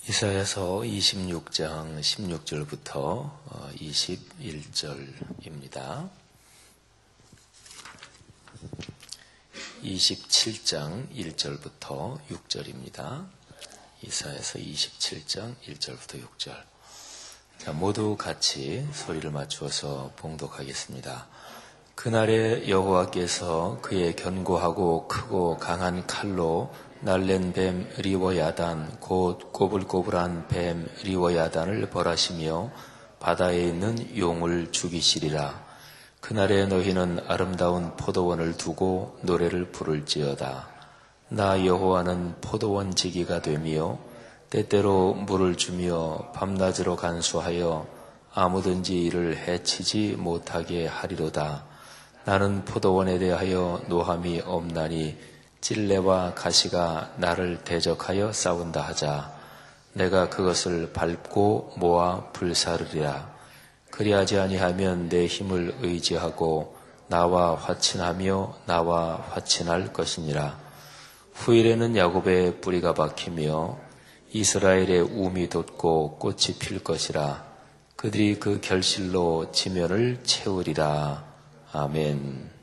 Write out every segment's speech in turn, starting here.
이사야서 26장 16절부터 21절입니다. 27장 1절부터 6절입니다. 이사야서 27장 1절부터 6절. 자, 모두 같이 소리를 맞추어서 봉독하겠습니다. 그날에 여호와께서 그의 견고하고 크고 강한 칼로 날랜 뱀 리워야단 곧 꼬불꼬불한 뱀 리워야단을 벌하시며 바다에 있는 용을 죽이시리라. 그날에 너희는 아름다운 포도원을 두고 노래를 부를지어다. 나 여호와는 포도원 지기가 되며 때때로 물을 주며 밤낮으로 간수하여 아무든지 이를 해치지 못하게 하리로다. 나는 포도원에 대하여 노함이 없나니 찔레와 가시가 나를 대적하여 싸운다 하자. 내가 그것을 밟고 모아 불사르리라. 그리하지 아니하면 내 힘을 의지하고 나와 화친하며 나와 화친할 것이니라. 후일에는 야곱의 뿌리가 박히며 이스라엘의 움이 돋고 꽃이 필 것이라. 그들이 그 결실로 지면을 채우리라. 아멘.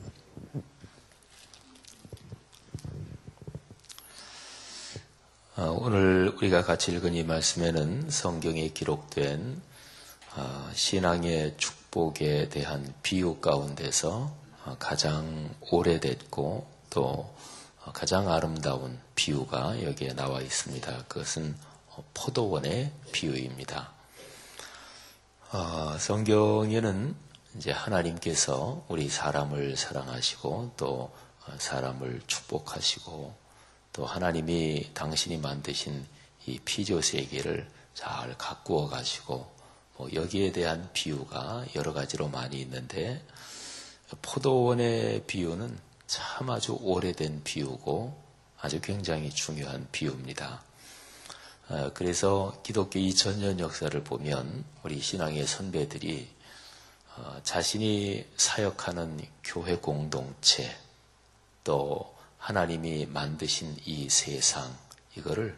오늘 우리가 같이 읽은 이 말씀에는 성경에 기록된 신앙의 축복에 대한 비유 가운데서 가장 오래됐고 또 가장 아름다운 비유가 여기에 나와 있습니다. 그것은 포도원의 비유입니다. 성경에는 이제 하나님께서 우리 사람을 사랑하시고 또 사람을 축복하시고 또 하나님이 당신이 만드신 이 피조 세계를 잘 가꾸어 가시고 여기에 대한 비유가 여러 가지로 많이 있는데 포도원의 비유는 참 아주 오래된 비유고 아주 굉장히 중요한 비유입니다. 그래서 기독교 2000년 역사를 보면 우리 신앙의 선배들이 자신이 사역하는 교회 공동체 또 하나님이 만드신 이 세상 이거를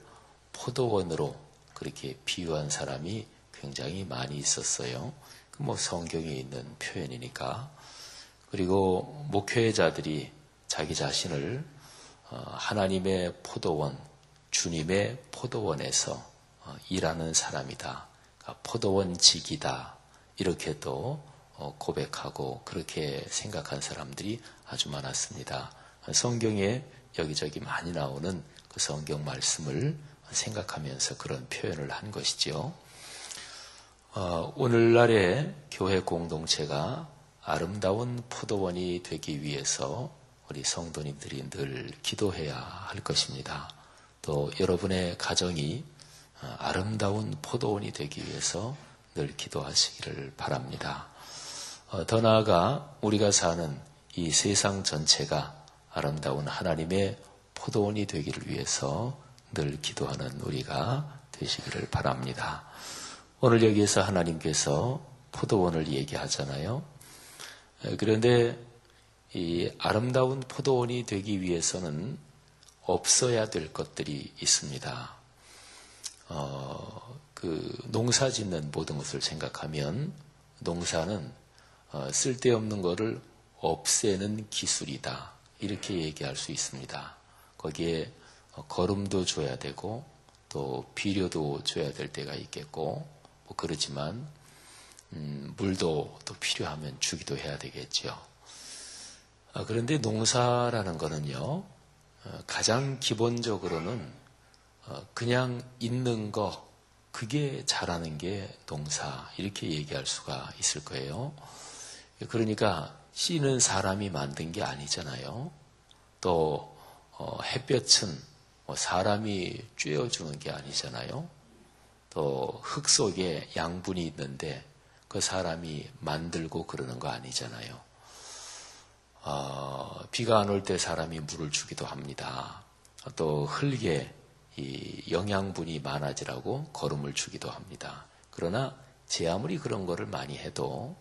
포도원으로 그렇게 비유한 사람이 굉장히 많이 있었어요. 성경에 있는 표현이니까. 그리고 목회자들이 자기 자신을 하나님의 포도원, 주님의 포도원에서 일하는 사람이다. 그러니까 포도원 직이다. 이렇게도 고백하고 그렇게 생각한 사람들이 아주 많았습니다. 성경에 여기저기 많이 나오는 그 성경 말씀을 생각하면서 그런 표현을 한 것이죠. 오늘날의 교회 공동체가 아름다운 포도원이 되기 위해서 우리 성도님들이 늘 기도해야 할 것입니다. 또 여러분의 가정이 아름다운 포도원이 되기 위해서 늘 기도하시기를 바랍니다. 더 나아가 우리가 사는 이 세상 전체가 아름다운 하나님의 포도원이 되기를 위해서 늘 기도하는 우리가 되시기를 바랍니다. 오늘 여기에서 하나님께서 포도원을 얘기하잖아요. 그런데 이 아름다운 포도원이 되기 위해서는 없어야 될 것들이 있습니다. 농사 짓는 모든 것을 생각하면 농사는 쓸데없는 것을 없애는 기술이다. 이렇게 얘기할 수 있습니다. 거기에 거름도 줘야 되고 또 비료도 줘야 될 때가 있겠고 그렇지만 물도 또 필요하면 주기도 해야 되겠죠. 그런데 농사라는 거는요. 가장 기본적으로는 그냥 있는 거 그게 자라는 게 농사 이렇게 얘기할 수가 있을 거예요. 그러니까 씨는 사람이 만든 게 아니잖아요. 또 햇볕은 사람이 쬐어주는 게 아니잖아요. 또 흙 속에 양분이 있는데 그 사람이 만들고 그러는 거 아니잖아요. 비가 안 올 때 사람이 물을 주기도 합니다. 또 흙에 이 영양분이 많아지라고 거름을 주기도 합니다. 그러나 제 아무리 그런 거를 많이 해도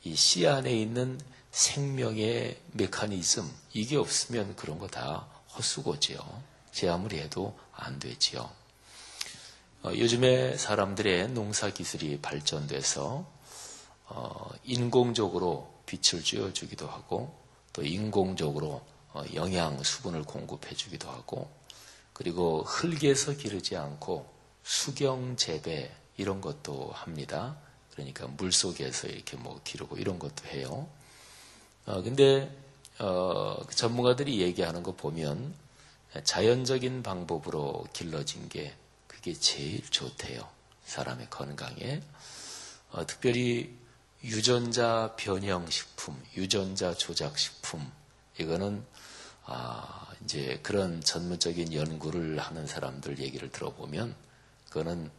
이 씨 안에 있는 생명의 메커니즘 이게 없으면 그런 거 다 헛수고지요. 제 아무리 해도 안 되지요. 요즘에 사람들의 농사 기술이 발전돼서 인공적으로 빛을 쬐어주기도 하고 또 인공적으로 영양 수분을 공급해 주기도 하고 그리고 흙에서 기르지 않고 수경 재배 이런 것도 합니다. 그러니까 물속에서 이렇게 뭐 기르고 이런 것도 해요. 근데 전문가들이 얘기하는 거 보면 자연적인 방법으로 길러진 게 그게 제일 좋대요. 사람의 건강에. 특별히 유전자 변형 식품, 유전자 조작 식품 이거는 이제 그런 전문적인 연구를 하는 사람들 얘기를 들어보면 그거는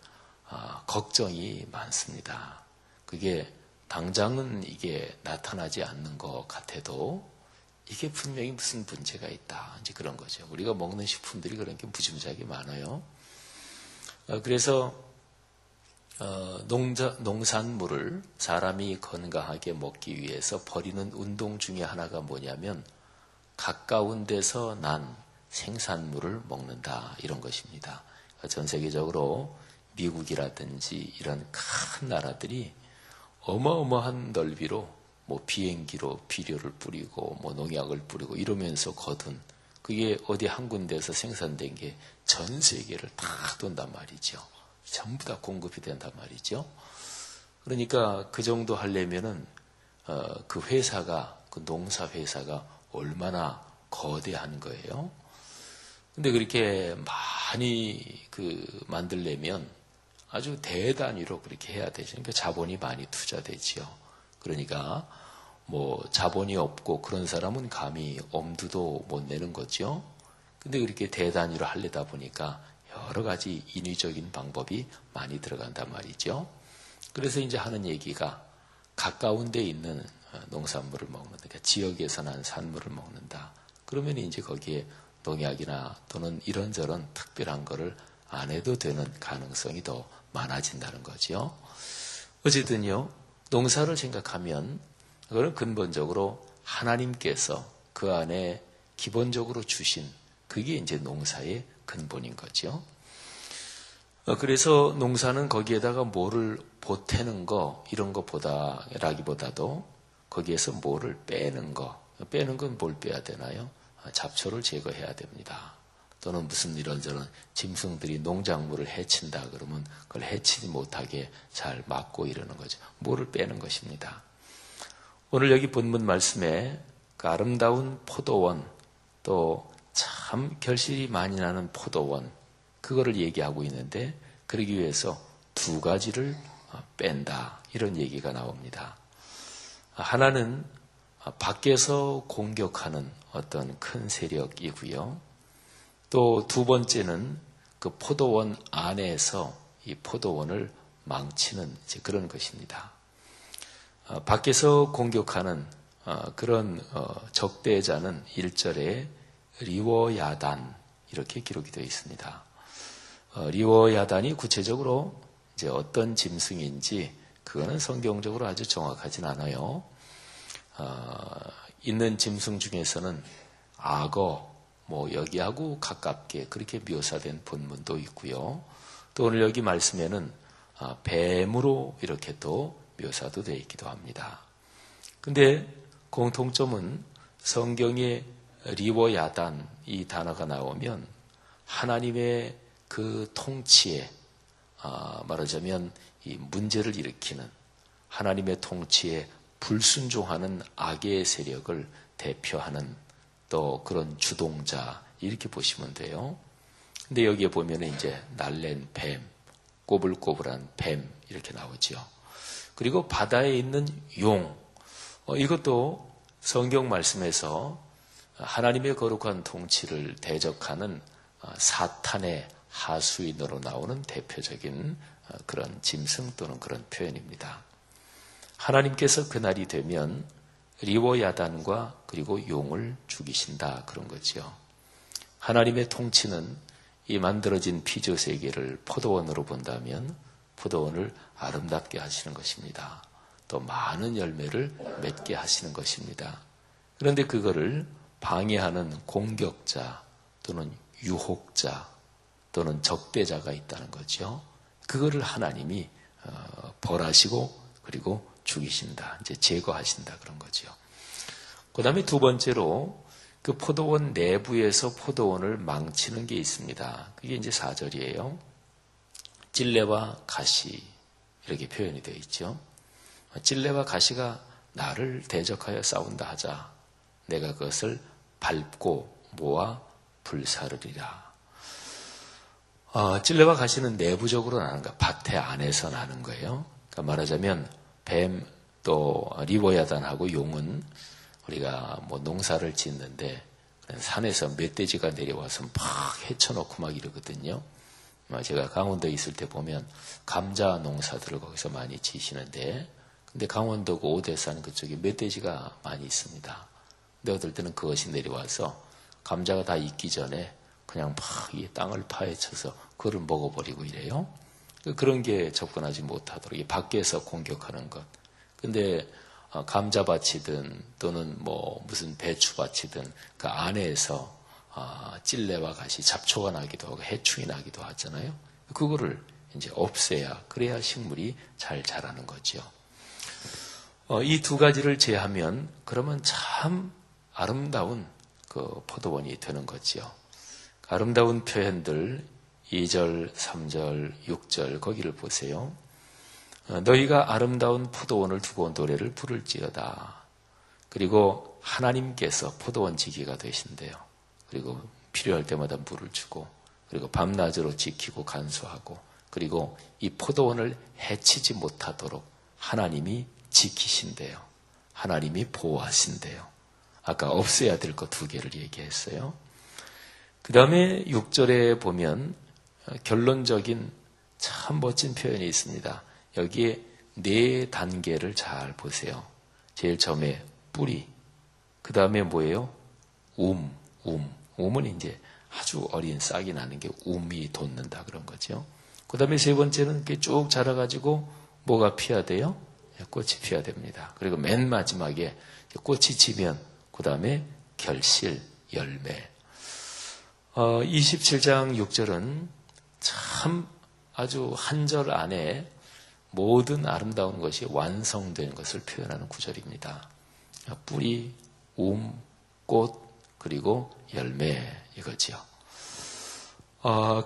걱정이 많습니다. 그게 당장은 이게 나타나지 않는 것 같아도 이게 분명히 무슨 문제가 있다. 이제 그런 거죠. 우리가 먹는 식품들이 그런 게 무지무지하게 많아요. 그래서 농산물을 사람이 건강하게 먹기 위해서 벌이는 운동 중에 하나가 뭐냐면 가까운 데서 난 생산물을 먹는다 이런 것입니다. 전 세계적으로 미국이라든지 이런 큰 나라들이 어마어마한 넓이로 뭐 비행기로 비료를 뿌리고 뭐 농약을 뿌리고 이러면서 거둔 그게 어디 한 군데에서 생산된 게 전 세계를 다 돈단 말이죠. 전부 다 공급이 된단 말이죠. 그러니까 그 정도 하려면은 그 회사가 그 농사 회사가 얼마나 거대한 거예요. 근데 그렇게 많이 만들려면 아주 대단위로 그렇게 해야 되죠. 그러니까 자본이 많이 투자되지요. 그러니까 뭐 자본이 없고 그런 사람은 감히 엄두도 못 내는 거죠. 근데 그렇게 대단위로 하려다 보니까 여러 가지 인위적인 방법이 많이 들어간단 말이죠. 그래서 이제 하는 얘기가 가까운 데 있는 농산물을 먹는다. 그러니까 지역에서 난 산물을 먹는다. 그러면 이제 거기에 농약이나 또는 이런저런 특별한 거를 안 해도 되는 가능성이 더 많아진다는 거죠. 어쨌든요, 농사를 생각하면 그거는 근본적으로 하나님께서 그 안에 기본적으로 주신 그게 이제 농사의 근본인 거죠. 그래서 농사는 거기에다가 뭐를 보태는 거 이런 거보다라기보다도 거기에서 뭐를 빼는 거 빼는 건 뭘 빼야 되나요? 잡초를 제거해야 됩니다. 또는 무슨 이런저런 짐승들이 농작물을 해친다 그러면 그걸 해치지 못하게 잘 막고 이러는 거죠. 뭐를 빼는 것입니다. 오늘 여기 본문 말씀에 그 아름다운 포도원 또 참 결실이 많이 나는 포도원 그거를 얘기하고 있는데 그러기 위해서 두 가지를 뺀다 이런 얘기가 나옵니다. 하나는 밖에서 공격하는 어떤 큰 세력이고요. 또 두 번째는 그 포도원 안에서 이 포도원을 망치는 이제 그런 것입니다. 밖에서 공격하는 그런 적대자는 1절에 리워야단 이렇게 기록이 되어 있습니다. 리워야단이 구체적으로 이제 어떤 짐승인지 그거는 성경적으로 아주 정확하진 않아요. 있는 짐승 중에서는 악어, 뭐 여기하고 가깝게 그렇게 묘사된 본문도 있고요. 또 오늘 여기 말씀에는 뱀으로 이렇게 또 묘사도 되어 있기도 합니다. 근데 공통점은 성경에 리워야단 이 단어가 나오면 하나님의 그 통치에 말하자면 이 문제를 일으키는 하나님의 통치에 불순종하는 악의 세력을 대표하는 또 그런 주동자 이렇게 보시면 돼요. 근데 여기에 보면 이제 날랜 뱀, 꼬불꼬불한 뱀 이렇게 나오죠. 그리고 바다에 있는 용 이것도 성경 말씀에서 하나님의 거룩한 통치를 대적하는 사탄의 하수인으로 나오는 대표적인 그런 짐승 또는 그런 표현입니다. 하나님께서 그날이 되면 리워야단과 그리고 용을 죽이신다 그런 거죠. 하나님의 통치는 이 만들어진 피조 세계를 포도원으로 본다면 포도원을 아름답게 하시는 것입니다. 또 많은 열매를 맺게 하시는 것입니다. 그런데 그거를 방해하는 공격자 또는 유혹자 또는 적대자가 있다는 거죠. 그거를 하나님이 벌하시고 그리고 죽이신다. 이제 제거하신다 그런 거죠. 그 다음에 두 번째로 그 포도원 내부에서 포도원을 망치는 게 있습니다. 그게 이제 4절이에요. 찔레와 가시 이렇게 표현이 되어 있죠. 찔레와 가시가 나를 대적하여 싸운다 하자 내가 그것을 밟고 모아 불사르리라. 찔레와 가시는 내부적으로 나는 거, 밭의 안에서 나는 거예요. 그러니까 말하자면 뱀 또 리보야단하고 용은 우리가 뭐 농사를 짓는데 산에서 멧돼지가 내려와서 막 헤쳐놓고 막 이러거든요. 제가 강원도에 있을 때 보면 감자 농사들을 거기서 많이 지시는데 근데 강원도고 오대산 그쪽에 멧돼지가 많이 있습니다. 근데 어떨 때는 그것이 내려와서 감자가 다 익기 전에 그냥 막 이 땅을 파헤쳐서 그걸 먹어버리고 이래요. 그런 게 접근하지 못하도록 이 밖에서 공격하는 것. 근데 감자밭이든 또는 뭐 무슨 배추밭이든 그 안에서 찔레와 가시 잡초가 나기도 하고 해충이 나기도 하잖아요. 그거를 이제 없애야 그래야 식물이 잘 자라는 거죠. 이 두 가지를 제하면 그러면 참 아름다운 그 포도원이 되는 거지요. 아름다운 표현들 2절, 3절, 6절 거기를 보세요. 너희가 아름다운 포도원을 두고 노래를 부를지어다. 그리고 하나님께서 포도원 지기가 되신대요. 그리고 필요할 때마다 물을 주고 그리고 밤낮으로 지키고 간수하고 그리고 이 포도원을 해치지 못하도록 하나님이 지키신대요. 하나님이 보호하신대요. 아까 없애야 될 것 두 개를 얘기했어요. 그 다음에 6절에 보면 결론적인 참 멋진 표현이 있습니다. 여기에 네 단계를 잘 보세요. 제일 처음에 뿌리, 그 다음에 뭐예요? 움은 이제 아주 어린 싹이 나는 게 움이 돋는다 그런 거죠. 그 다음에 세 번째는 이렇게 쭉 자라가지고 뭐가 피어야 돼요? 꽃이 피어야 됩니다. 그리고 맨 마지막에 꽃이 지면 그 다음에 결실, 열매. 27장 6절은 참 아주 한 절 안에 모든 아름다운 것이 완성된 것을 표현하는 구절입니다. 뿌리, 꽃, 그리고 열매 이거지요.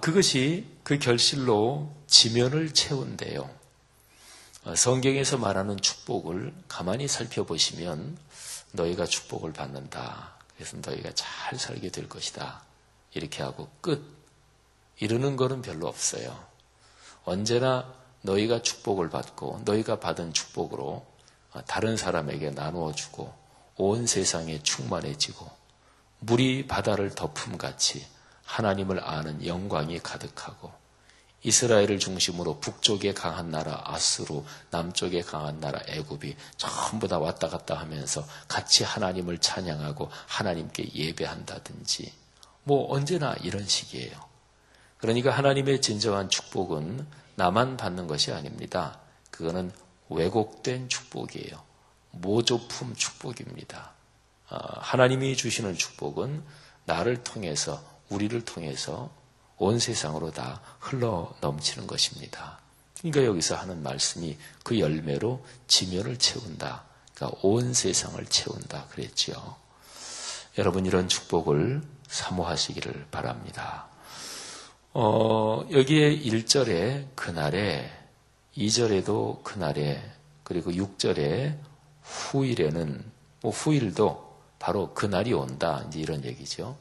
그것이 그 결실로 지면을 채운대요. 성경에서 말하는 축복을 가만히 살펴보시면 너희가 축복을 받는다. 그래서 너희가 잘 살게 될 것이다. 이렇게 하고 끝. 이러는 거는 별로 없어요. 언제나 너희가 축복을 받고 너희가 받은 축복으로 다른 사람에게 나누어 주고 온 세상에 충만해지고 물이 바다를 덮음같이 하나님을 아는 영광이 가득하고 이스라엘을 중심으로 북쪽에 강한 나라 아수르, 남쪽에 강한 나라 애굽이 전부 다 왔다 갔다 하면서 같이 하나님을 찬양하고 하나님께 예배한다든지 뭐 언제나 이런 식이에요. 그러니까 하나님의 진정한 축복은 나만 받는 것이 아닙니다. 그거는 왜곡된 축복이에요. 모조품 축복입니다. 하나님이 주시는 축복은 나를 통해서 우리를 통해서 온 세상으로 다 흘러 넘치는 것입니다. 그러니까 여기서 하는 말씀이 그 열매로 지면을 채운다. 그러니까 온 세상을 채운다 그랬죠. 여러분 이런 축복을 사모하시기를 바랍니다. 여기에 1절에 그날에 2절에도 그날에 그리고 6절에 후일에는 후일도 바로 그날이 온다 이제 이런 얘기죠.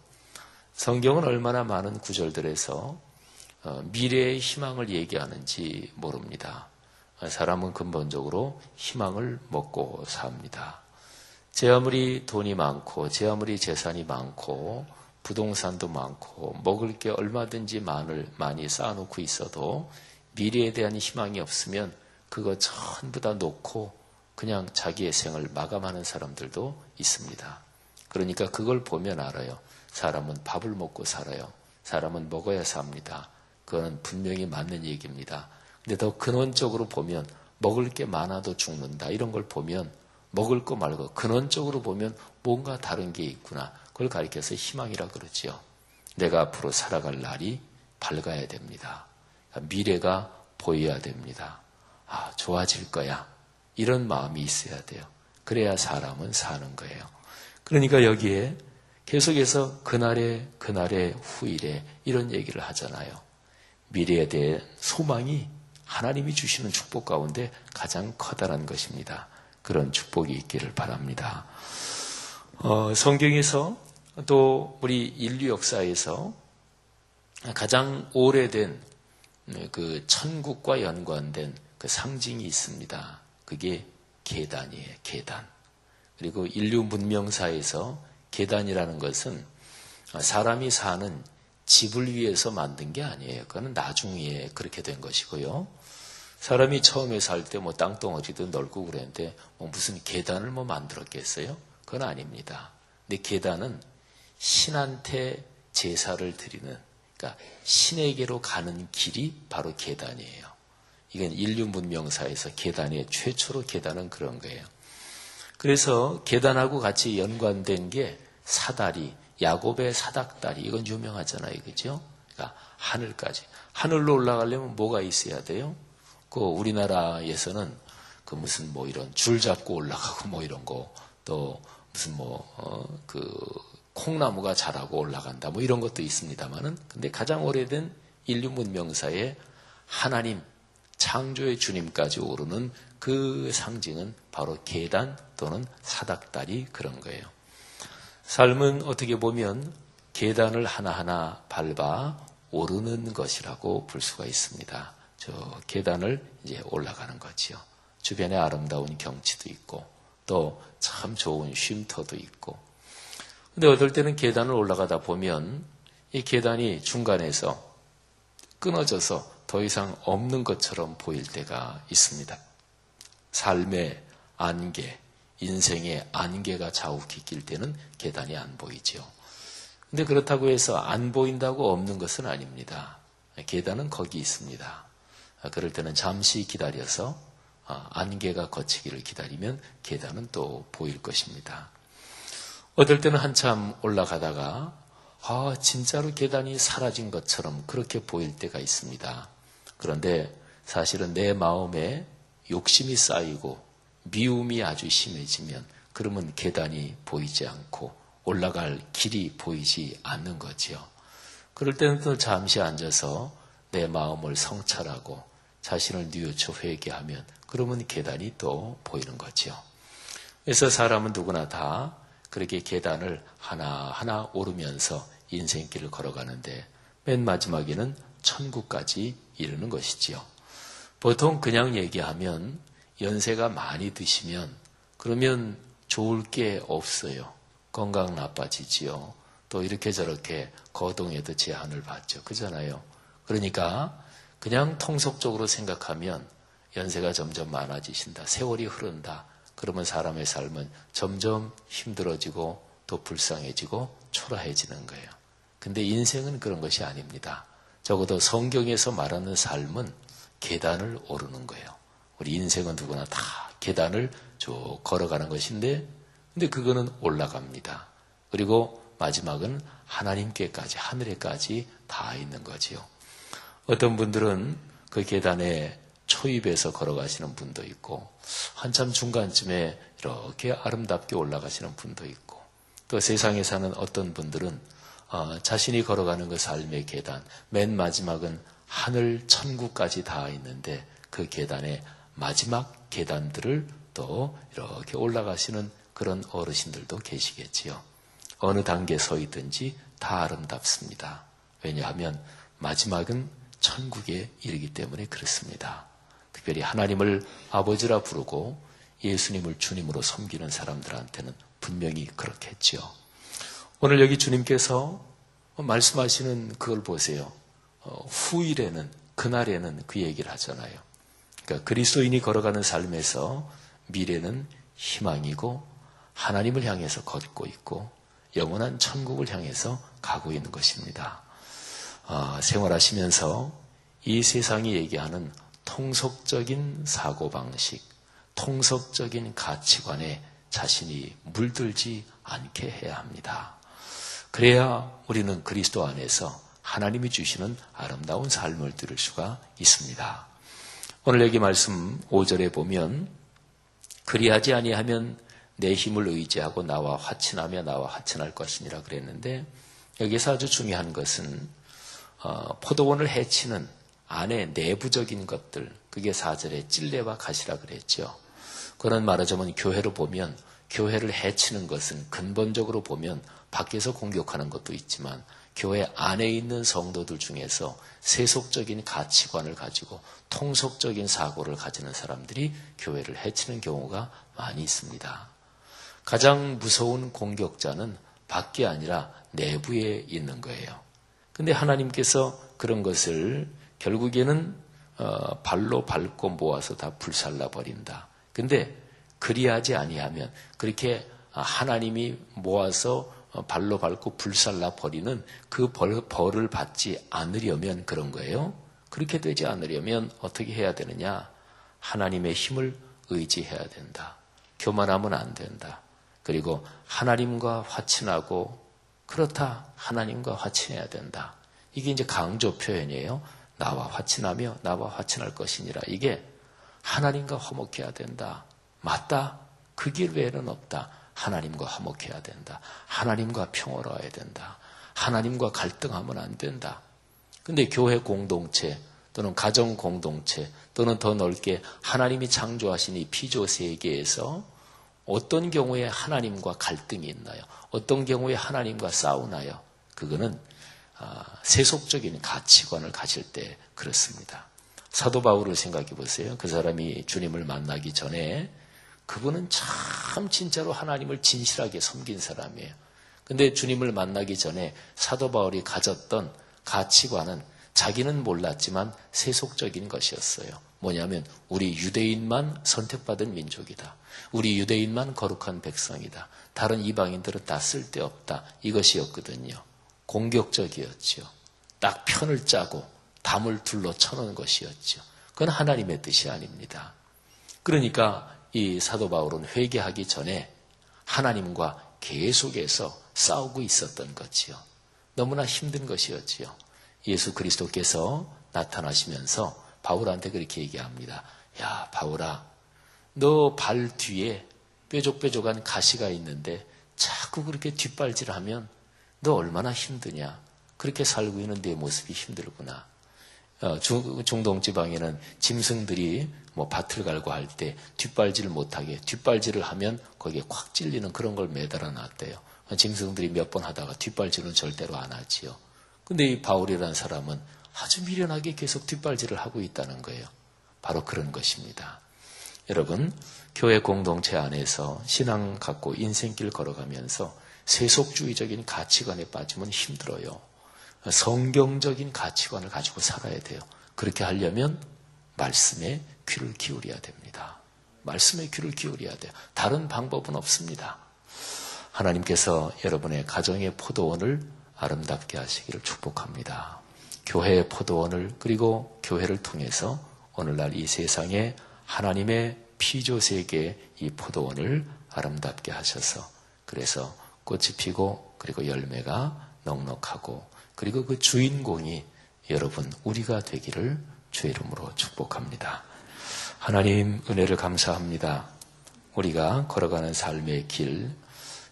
성경은 얼마나 많은 구절들에서 미래의 희망을 얘기하는지 모릅니다. 사람은 근본적으로 희망을 먹고 삽니다. 제 아무리 돈이 많고 제 아무리 재산이 많고 부동산도 많고 먹을 게 얼마든지 많이 쌓아놓고 있어도 미래에 대한 희망이 없으면 그거 전부 다 놓고 그냥 자기의 생을 마감하는 사람들도 있습니다. 그러니까 그걸 보면 알아요. 사람은 밥을 먹고 살아요. 사람은 먹어야 삽니다. 그거는 분명히 맞는 얘기입니다. 근데 더 근원적으로 보면 먹을 게 많아도 죽는다. 이런 걸 보면 먹을 거 말고 근원적으로 보면 뭔가 다른 게 있구나. 그걸 가리켜서 희망이라 그러죠. 내가 앞으로 살아갈 날이 밝아야 됩니다. 미래가 보여야 됩니다. 아, 좋아질 거야. 이런 마음이 있어야 돼요. 그래야 사람은 사는 거예요. 그러니까 여기에 계속해서 그날의 후일에 이런 얘기를 하잖아요. 미래에 대해 소망이 하나님이 주시는 축복 가운데 가장 커다란 것입니다. 그런 축복이 있기를 바랍니다. 성경에서 또 우리 인류 역사에서 가장 오래된 그 천국과 연관된 그 상징이 있습니다. 그게 계단이에요. 계단. 그리고 인류 문명사에서 계단이라는 것은 사람이 사는 집을 위해서 만든 게 아니에요. 그거는 나중에 그렇게 된 것이고요. 사람이 처음에 살 때 뭐 땅덩어리도 넓고 그랬는데 무슨 계단을 만들었겠어요? 그건 아닙니다. 근데 계단은 신한테 제사를 드리는, 그러니까 신에게로 가는 길이 바로 계단이에요. 이건 인류 문명사에서 최초로 계단은 그런 거예요. 그래서 계단하고 같이 연관된 게 사다리, 야곱의 사닥다리, 이건 유명하잖아요. 그죠? 그러니까 하늘까지. 하늘로 올라가려면 뭐가 있어야 돼요? 우리나라에서는 무슨 이런 줄 잡고 올라가고 이런 거, 또 무슨 콩나무가 자라고 올라간다 이런 것도 있습니다만은, 근데 가장 오래된 인류 문명사에 하나님, 창조의 주님까지 오르는 그 상징은 바로 계단 또는 사닥다리, 그런 거예요. 삶은 어떻게 보면 계단을 하나하나 밟아 오르는 것이라고 볼 수가 있습니다. 저 계단을 이제 올라가는 거지요. 주변에 아름다운 경치도 있고 또 참 좋은 쉼터도 있고. 근데 어떨 때는 계단을 올라가다 보면 이 계단이 중간에서 끊어져서 더 이상 없는 것처럼 보일 때가 있습니다. 삶의 안개, 인생의 안개가 자욱히 낄 때는 계단이 안 보이죠. 근데 그렇다고 해서 안 보인다고 없는 것은 아닙니다. 계단은 거기 있습니다. 그럴 때는 잠시 기다려서 안개가 걷히기를 기다리면 계단은 또 보일 것입니다. 어떨 때는 한참 올라가다가 진짜로 계단이 사라진 것처럼 그렇게 보일 때가 있습니다. 그런데 사실은 내 마음에 욕심이 쌓이고 미움이 아주 심해지면 그러면 계단이 보이지 않고 올라갈 길이 보이지 않는 거지요. 그럴 때는 또 잠시 앉아서 내 마음을 성찰하고 자신을 뉘우쳐 회개하면 그러면 계단이 또 보이는 거죠. 그래서 사람은 누구나 다 그렇게 계단을 하나하나 오르면서 인생길을 걸어가는데 맨 마지막에는 천국까지 이르는 것이지요. 보통 그냥 얘기하면 연세가 많이 드시면 그러면 좋을 게 없어요. 건강 나빠지지요. 또 이렇게 저렇게 거동에도 제한을 받죠. 그잖아요. 그러니까 그냥 통속적으로 생각하면 연세가 점점 많아지신다. 세월이 흐른다. 그러면 사람의 삶은 점점 힘들어지고 또 불쌍해지고 초라해지는 거예요. 근데 인생은 그런 것이 아닙니다. 적어도 성경에서 말하는 삶은 계단을 오르는 거예요. 우리 인생은 누구나 다 계단을 쭉 걸어가는 것인데, 근데 그거는 올라갑니다. 그리고 마지막은 하나님께까지, 하늘에까지 다 있는 거지요. 어떤 분들은 그 계단에 초입에서 걸어가시는 분도 있고, 한참 중간쯤에 이렇게 아름답게 올라가시는 분도 있고, 또 세상에 사는 어떤 분들은 자신이 걸어가는 그 삶의 계단, 맨 마지막은 하늘 천국까지 다 있는데 그 계단의 마지막 계단들을 또 이렇게 올라가시는 그런 어르신들도 계시겠지요. 어느 단계에 서 있든지 다 아름답습니다. 왜냐하면 마지막은 천국에 이르기 때문에 그렇습니다. 특별히 하나님을 아버지라 부르고 예수님을 주님으로 섬기는 사람들한테는 분명히 그렇겠지요. 오늘 여기 주님께서 말씀하시는 그걸 보세요. 후일에는, 그날에는 그 얘기를 하잖아요. 그러니까 그리스도인이 걸어가는 삶에서 미래는 희망이고 하나님을 향해서 걷고 있고 영원한 천국을 향해서 가고 있는 것입니다. 생활하시면서 이 세상이 얘기하는 통속적인 사고방식, 통속적인 가치관에 자신이 물들지 않게 해야 합니다. 그래야 우리는 그리스도 안에서 하나님이 주시는 아름다운 삶을 들을 수가 있습니다. 오늘 여기 말씀 5절에 보면 그리하지 아니하면 내 힘을 의지하고 나와 화친하며 나와 화친할 것이니라 그랬는데 여기서 아주 중요한 것은 포도원을 해치는 안에 내부적인 것들, 그게 4절에 찔레와 가시라 그랬죠. 그런 말하자면 교회로 보면 교회를 해치는 것은 근본적으로 보면 밖에서 공격하는 것도 있지만 교회 안에 있는 성도들 중에서 세속적인 가치관을 가지고 통속적인 사고를 가지는 사람들이 교회를 해치는 경우가 많이 있습니다. 가장 무서운 공격자는 밖이 아니라 내부에 있는 거예요. 근데 하나님께서 그런 것을 결국에는 발로 밟고 모아서 다 불살라 버린다. 근데 그리하지 아니하면 그렇게 하나님이 모아서 발로 밟고 불살라 버리는 그 벌을 받지 않으려면 그런 거예요. 그렇게 되지 않으려면 어떻게 해야 되느냐? 하나님의 힘을 의지해야 된다. 교만하면 안 된다. 그리고 하나님과 화친하고 그렇다. 하나님과 화친해야 된다. 이게 이제 강조 표현이에요. 나와 화친하며 나와 화친할 것이니라. 이게 하나님과 화목해야 된다. 맞다. 그 길 외에는 없다. 하나님과 화목해야 된다. 하나님과 평화로워야 된다. 하나님과 갈등하면 안 된다. 근데 교회 공동체 또는 가정 공동체 또는 더 넓게 하나님이 창조하신 이 피조 세계에서 어떤 경우에 하나님과 갈등이 있나요? 어떤 경우에 하나님과 싸우나요? 그거는 세속적인 가치관을 가질 때 그렇습니다. 사도 바울을 생각해 보세요. 그 사람이 주님을 만나기 전에 그분은 참 진짜로 하나님을 진실하게 섬긴 사람이에요. 근데 주님을 만나기 전에 사도 바울이 가졌던 가치관은 자기는 몰랐지만 세속적인 것이었어요. 뭐냐면 우리 유대인만 선택받은 민족이다. 우리 유대인만 거룩한 백성이다. 다른 이방인들은 다 쓸데없다. 이것이었거든요. 공격적이었죠. 딱 편을 짜고 담을 둘러 쳐놓은 것이었죠. 그건 하나님의 뜻이 아닙니다. 그러니까 이 사도 바울은 회개하기 전에 하나님과 계속해서 싸우고 있었던 거지요. 너무나 힘든 것이었지요. 예수 그리스도께서 나타나시면서 바울한테 그렇게 얘기합니다. 야, 바울아, 너 발 뒤에 뾰족뾰족한 가시가 있는데 자꾸 그렇게 뒷발질하면 너 얼마나 힘드냐. 그렇게 살고 있는 내 모습이 힘들구나. 중동 지방에는 짐승들이 밭을 갈고 할 때 뒷발질을 못하게 뒷발질을 하면 거기에 콱 찔리는 그런 걸 매달아 놨대요. 짐승들이 몇 번 하다가 뒷발질은 절대로 안 하지요. 근데 이 바울이라는 사람은 아주 미련하게 계속 뒷발질을 하고 있다는 거예요. 바로 그런 것입니다. 여러분, 교회 공동체 안에서 신앙 갖고 인생길 걸어가면서 세속주의적인 가치관에 빠지면 힘들어요. 성경적인 가치관을 가지고 살아야 돼요. 그렇게 하려면 말씀에 귀를 기울여야 됩니다. 말씀에 귀를 기울여야 돼요. 다른 방법은 없습니다. 하나님께서 여러분의 가정의 포도원을 아름답게 하시기를 축복합니다. 교회의 포도원을 그리고 교회를 통해서 오늘날 이 세상에 하나님의 피조세계의 이 포도원을 아름답게 하셔서 그래서 꽃이 피고 그리고 열매가 넉넉하고 그리고 그 주인공이 여러분 우리가 되기를 주의 이름으로 축복합니다. 하나님 은혜를 감사합니다. 우리가 걸어가는 삶의 길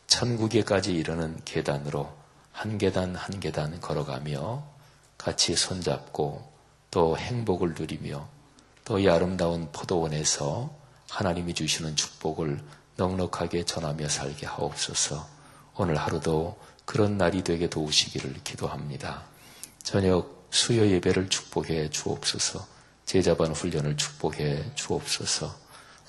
천국에까지 이르는 계단으로 한 계단 한 계단 걸어가며 같이 손잡고 또 행복을 누리며 또 이 아름다운 포도원에서 하나님이 주시는 축복을 넉넉하게 전하며 살게 하옵소서. 오늘 하루도 그런 날이 되게 도우시기를 기도합니다. 저녁 수요 예배를 축복해 주옵소서. 제자반 훈련을 축복해 주옵소서.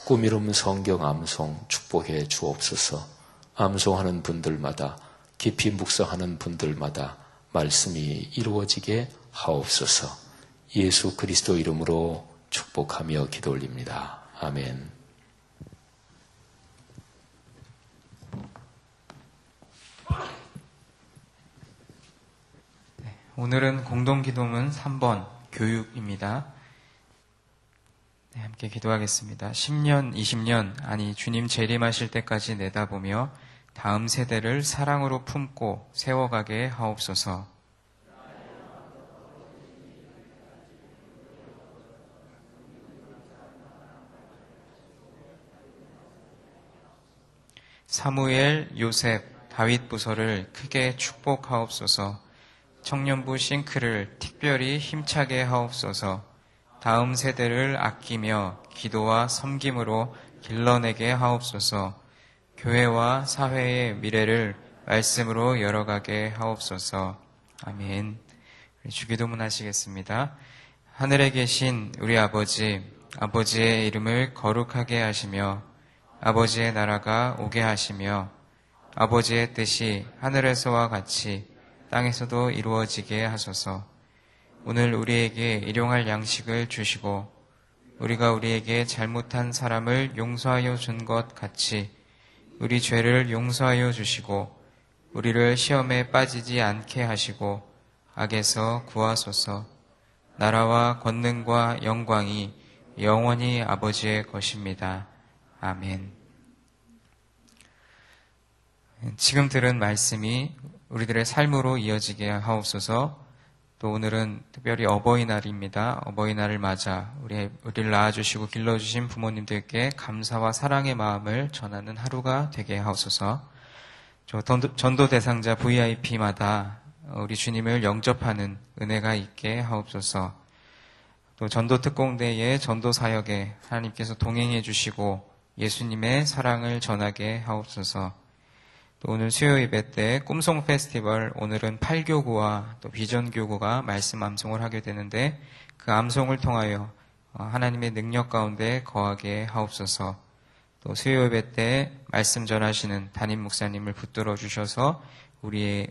꿈이름 성경 암송 축복해 주옵소서. 암송하는 분들마다 깊이 묵상하는 분들마다 말씀이 이루어지게 하옵소서. 예수 그리스도 이름으로 축복하며 기도 올립니다. 아멘. 오늘은 공동기도문 3번 교육입니다. 네, 함께 기도하겠습니다. 10년, 20년, 아니 주님 재림하실 때까지 내다보며 다음 세대를 사랑으로 품고 세워가게 하옵소서. 사무엘, 요셉, 다윗 부서를 크게 축복하옵소서. 청년부 싱크를 특별히 힘차게 하옵소서. 다음 세대를 아끼며 기도와 섬김으로 길러내게 하옵소서. 교회와 사회의 미래를 말씀으로 열어가게 하옵소서. 아멘. 주기도문 하시겠습니다. 하늘에 계신 우리 아버지, 아버지의 이름을 거룩하게 하시며 아버지의 나라가 오게 하시며 아버지의 뜻이 하늘에서와 같이 땅에서도 이루어지게 하소서. 오늘 우리에게 일용할 양식을 주시고 우리가 우리에게 잘못한 사람을 용서하여 준 것 같이 우리 죄를 용서하여 주시고 우리를 시험에 빠지지 않게 하시고 악에서 구하소서. 나라와 권능과 영광이 영원히 아버지의 것입니다. 아멘. 지금 들은 말씀이 우리들의 삶으로 이어지게 하옵소서. 또 오늘은 특별히 어버이날입니다. 어버이날을 맞아 우리를 낳아주시고 길러주신 부모님들께 감사와 사랑의 마음을 전하는 하루가 되게 하옵소서. 전도 대상자 VIP마다 우리 주님을 영접하는 은혜가 있게 하옵소서. 또 전도 특공대의 전도 사역에 하나님께서 동행해 주시고 예수님의 사랑을 전하게 하옵소서. 또 오늘 수요 예배 때 꿈송 페스티벌, 오늘은 8교구와 또 비전 교구가 말씀 암송을 하게 되는데 그 암송을 통하여 하나님의 능력 가운데 거하게 하옵소서. 또 수요 예배 때 말씀 전하시는 담임 목사님을 붙들어 주셔서 우리의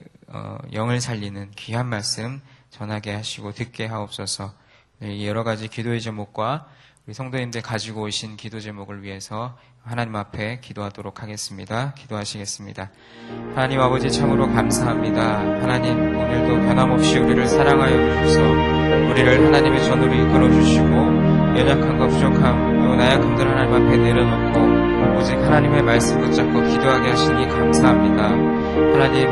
영을 살리는 귀한 말씀 전하게 하시고 듣게 하옵소서. 이 여러 가지 기도의 제목과 우리 성도님들 가지고 오신 기도 제목을 위해서 하나님 앞에 기도하도록 하겠습니다. 기도하시겠습니다. 하나님 아버지 참으로 감사합니다. 하나님 오늘도 변함없이 우리를 사랑하여 주셔서 우리를 하나님의 전으로 이끌어 주시고 연약함과 부족함 또 나약함들 하나님 앞에 내려놓고 오직 하나님의 말씀 붙잡고 기도하게 하시니 감사합니다. 하나님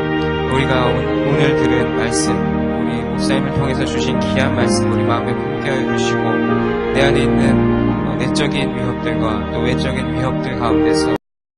우리가 오늘 들은 말씀 우리 목사님을 통해서 주신 귀한 말씀 우리 마음에 품게 하여 주시고 내 안에 있는 내적인 위협들과 또 외적인 위협들 가운데서